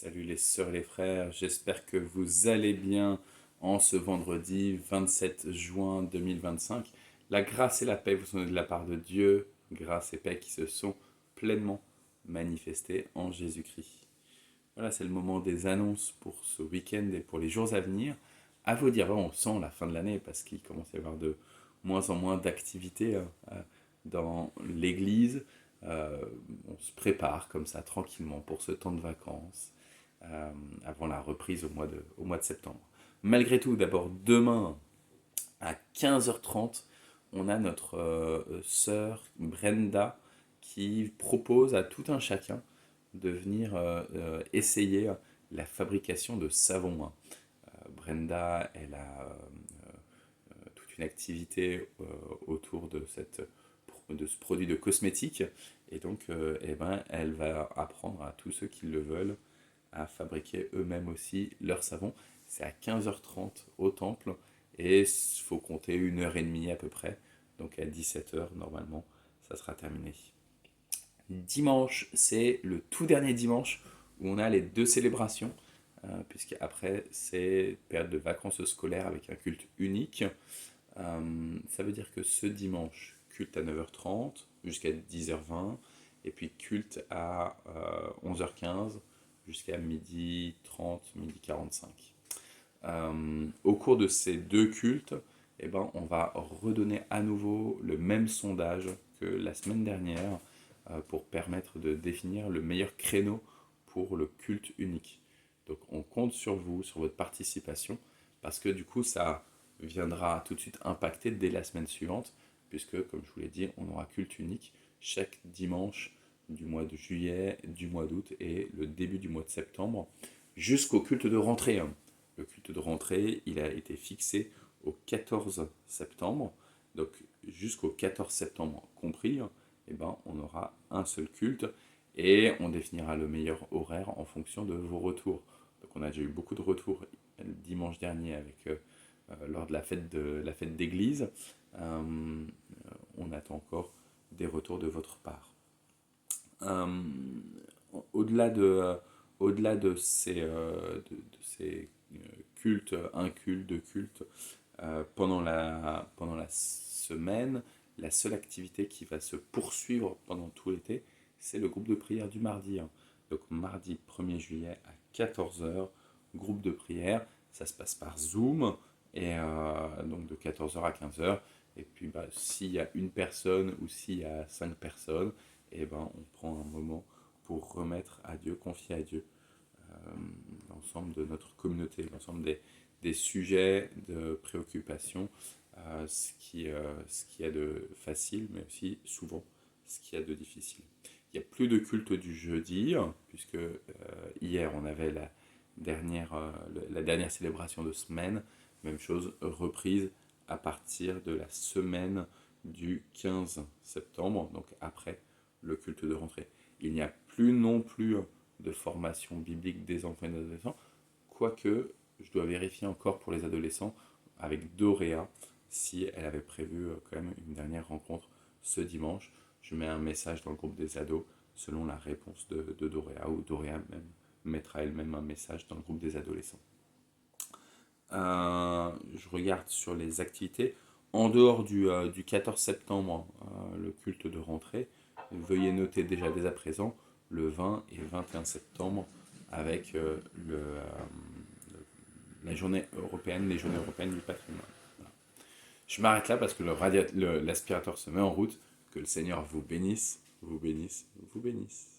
Salut les sœurs et les frères, j'espère que vous allez bien en ce vendredi 27 juin 2025. La grâce et la paix vous sont de la part de Dieu, grâce et paix qui se sont pleinement manifestées en Jésus-Christ. Voilà, c'est le moment des annonces pour ce week-end et pour les jours à venir. À vous dire, on sent la fin de l'année parce qu'il commence à y avoir de moins en moins d'activités dans l'église. Euh, on se prépare comme ça tranquillement pour ce temps de vacances avant la reprise au mois de septembre. Malgré tout, d'abord demain à 15h30, on a notre sœur Brenda qui propose à tout un chacun de venir essayer la fabrication de savon. Brenda, elle a toute une activité autour de ce produit de cosmétique et donc eh ben, elle va apprendre à tous ceux qui le veulent à fabriquer eux-mêmes aussi leur savon. C'est à 15h30 au temple et il faut compter 1h30 à peu près. Donc à 17h normalement, ça sera terminé. Dimanche, c'est le tout dernier dimanche où on a les deux célébrations, puisque après c'est période de vacances scolaires avec un culte unique. Ça veut dire que ce dimanche, culte à 9h30 jusqu'à 10h20, et puis culte à 11h15 jusqu'à 12h30, 12h45. Au cours de ces deux cultes, eh ben, on va redonner à nouveau le même sondage que la semaine dernière pour permettre de définir le meilleur créneau pour le culte unique. Donc on compte sur vous, sur votre participation, parce que du coup ça viendra tout de suite impacter dès la semaine suivante, puisque comme je vous l'ai dit, on aura culte unique chaque dimanche du mois de juillet, du mois d'août et le début du mois de septembre, jusqu'au culte de rentrée. Le culte de rentrée, il a été fixé au 14 septembre, donc jusqu'au 14 septembre compris, eh ben, on aura un seul culte et on définira le meilleur horaire en fonction de vos retours. Donc on a déjà eu beaucoup de retours le dimanche dernier lors de la fête d'église. On attend encore des retours de votre part. Euh, au-delà de ces cultes, un culte, deux cultes, pendant la semaine, la seule activité qui va se poursuivre pendant tout l'été, c'est le groupe de prière du mardi. Donc mardi 1er juillet à 14h, groupe de prière, ça se passe par Zoom, et donc de 14h à 15h. Et puis s'il y a une personne ou s'il y a 5 personnes, et ben, on prend un moment pour remettre à Dieu, confier à Dieu l'ensemble de notre communauté, l'ensemble des sujets de préoccupation, ce qu'il y a de facile, mais aussi souvent ce qu'il y a de difficile. Il n'y a plus de culte du jeudi, puisque hier on avait la dernière célébration de semaine, même chose, reprise à partir de la semaine du 15 septembre, donc après le culte de rentrée. Il n'y a plus non plus de formation biblique des enfants et des adolescents, quoique je dois vérifier encore pour les adolescents avec Doréa si elle avait prévu quand même une dernière rencontre ce dimanche. Je mets un message dans le groupe des ados selon la réponse de Doréa, ou Doréa même mettra elle-même un message dans le groupe des adolescents. Je regarde sur les activités. En dehors du 14 septembre, le culte de rentrée, veuillez noter déjà dès à présent le 20 et 21 septembre avec la journée européenne, les journées européennes du patrimoine. Voilà. Je m'arrête là parce que l'aspirateur se met en route. Que le Seigneur vous bénisse, vous bénisse, vous bénisse.